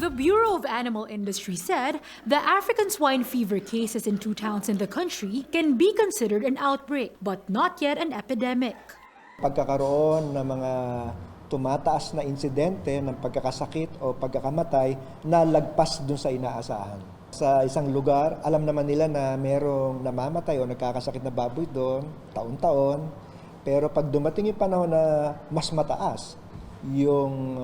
The Bureau of Animal Industry said the African swine fever cases in 2 towns in the country can be considered an outbreak, but not yet an epidemic. Pagkakaroon ng mga tumataas na insidente ng pagkakasakit o pagkakamatay na lagpas dun sa inaasahan. Sa isang lugar, alam naman nila na merong namamatay o nagkakasakit na baboy doon, taon-taon. Pero pag dumating yung panahon na mas mataas, yung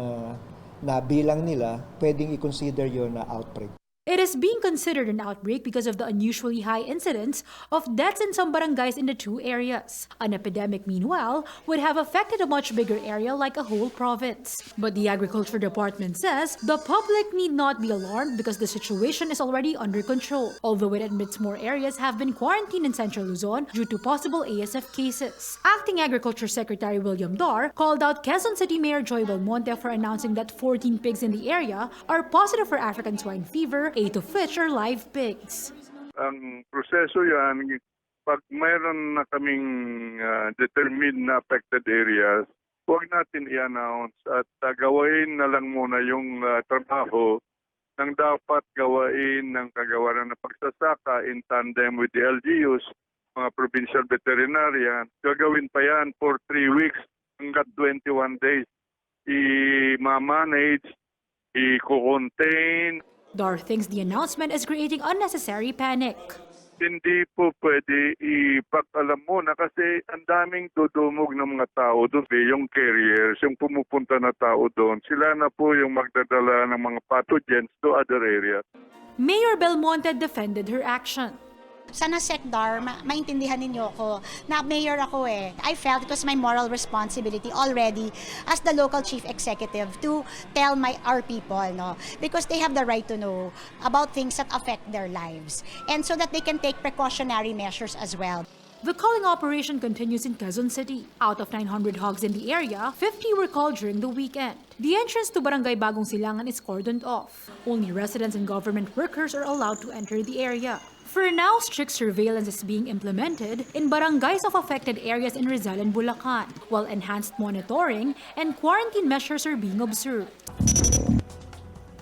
nabilang nila, pwedeng i-consider yun na outbreak. It is being considered an outbreak because of the unusually high incidence of deaths in some barangays in the 2 areas. An epidemic, meanwhile, would have affected a much bigger area like a whole province. But the Agriculture Department says the public need not be alarmed because the situation is already under control, although it admits more areas have been quarantined in Central Luzon due to possible ASF cases. Acting Agriculture Secretary William Dar called out Quezon City Mayor Joy Belmonte for announcing that 14 pigs in the area are positive for African swine fever, 8 of which are live pigs. Ang proseso yan, pag mayroon na kaming determined na affected areas, huwag natin i-announce at gawain na lang muna yung trabaho ng dapat gawain ng kagawaran ng pagsasaka in tandem with the LGUs, mga provincial veterinarian. Gagawin pa yan for 3 weeks hanggang 21 days. I-manage, i-contain. Dar thinks the announcement is creating unnecessary panic. Hindi po pwede ipag-alam muna kasi ang daming dudumog ng mga tao doon. Yung carriers, yung pumupunta na tao doon, sila na po yung magdadala ng mga pathogens to other areas. Mayor Belmonte defended her action. Sana Secdar, maintindihan ninyo ako na mayor ako eh. I felt it was my moral responsibility already as the local chief executive to tell our people, no, because they have the right to know about things that affect their lives and so that they can take precautionary measures as well. The culling operation continues in Quezon City. Out of 900 hogs in the area, 50 were culled during the weekend. The entrance to Barangay Bagong Silangan is cordoned off. Only residents and government workers are allowed to enter the area. For now, strict surveillance is being implemented in barangays of affected areas in Rizal and Bulacan, while enhanced monitoring and quarantine measures are being observed.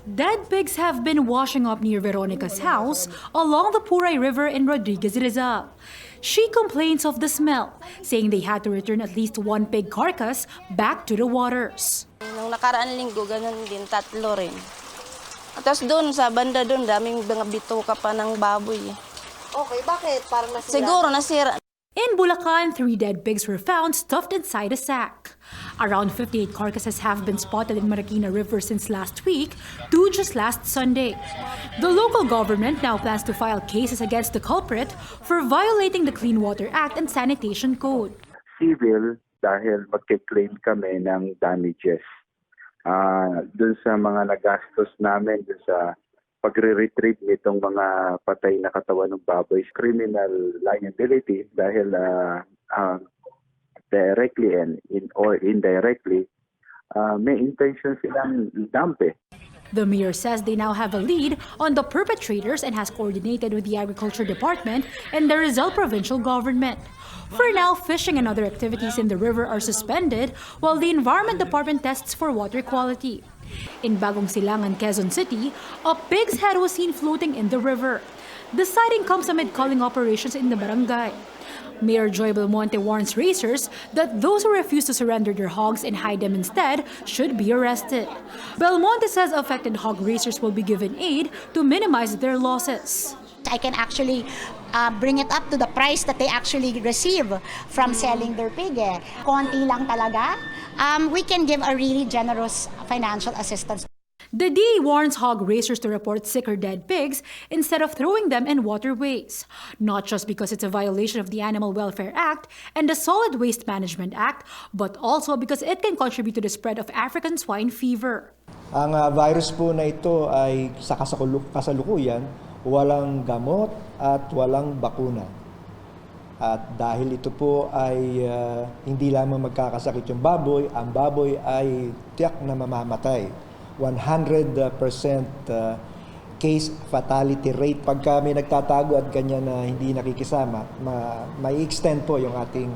Dead pigs have been washing up near Veronica's house along the Puray River in Rodriguez, Rizal. She complains of the smell, saying they had to return at least 1 pig carcass back to the waters. Nung nakaraan linggo, ganun din, 3 rin. At tapos doon, sa banda doon, daming mga bituka pa ng baboy. Okay, bakit? Parang nasira? Siguro nasira. In Bulacan, 3 dead pigs were found stuffed inside a sack. Around 58 carcasses have been spotted in Marikina River since last week, 2 just last Sunday. The local government now plans to file cases against the culprit for violating the Clean Water Act and Sanitation Code. Civil dahil magke-claim kami ng damages. Dun sa mga nagastos namin, dun sa pagre-retrieve nitong mga patay na katawan ng baboy, criminal liability dahil directly or indirectly, may intention silang dampe. The mayor says they now have a lead on the perpetrators and has coordinated with the Agriculture Department and the Rizal Provincial Government. For now, fishing and other activities in the river are suspended while the Environment Department tests for water quality. In Bagong Silangan, Quezon City, a pig's head was seen floating in the river. The sighting comes amid culling operations in the barangay. Mayor Joy Belmonte warns racers that those who refuse to surrender their hogs and hide them instead should be arrested. Belmonte says affected hog racers will be given aid to minimize their losses. I can actually bring it up to the price that they actually receive from selling their pig. Konti lang talaga. We can give a really generous financial assistance. The DA warns hog racers to report sick or dead pigs instead of throwing them in waterways, not just because it's a violation of the Animal Welfare Act and the Solid Waste Management Act, but also because it can contribute to the spread of African swine fever. Ang virus po na ito ay sa kasalukuyan, walang gamot at walang bakuna. At dahil ito po ay hindi lamang magkakasakit yung baboy, ang baboy ay tiyak na mamamatay. 100% case fatality rate. Pagka may nagtatago at ganyan na hindi nakikisama, may extend po yung ating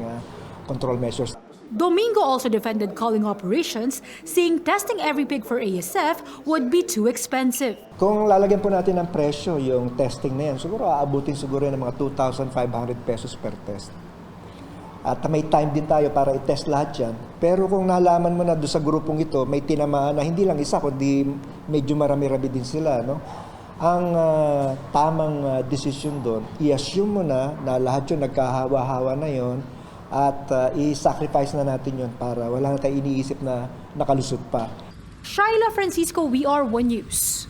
control measures. Domingo also defended culling operations, saying testing every pig for ASF would be too expensive. Kung lalagyan po natin ng presyo yung testing na yan, siguro aabutin siguro yan ng mga 2,500 pesos per test. At may time din tayo para i-test lahat yan. Pero kung nalaman mo na doon sa grupong ito, may tinamaan na hindi lang isa, kundi medyo marami-rami din sila, no? Ang tamang desisyon doon, i-assume mo na lahat yun nagkahawa-hawa na yon at i-sacrifice na natin yon para wala na tayong iniisip na nakalusot pa. Shaila Francisco, We Are One News.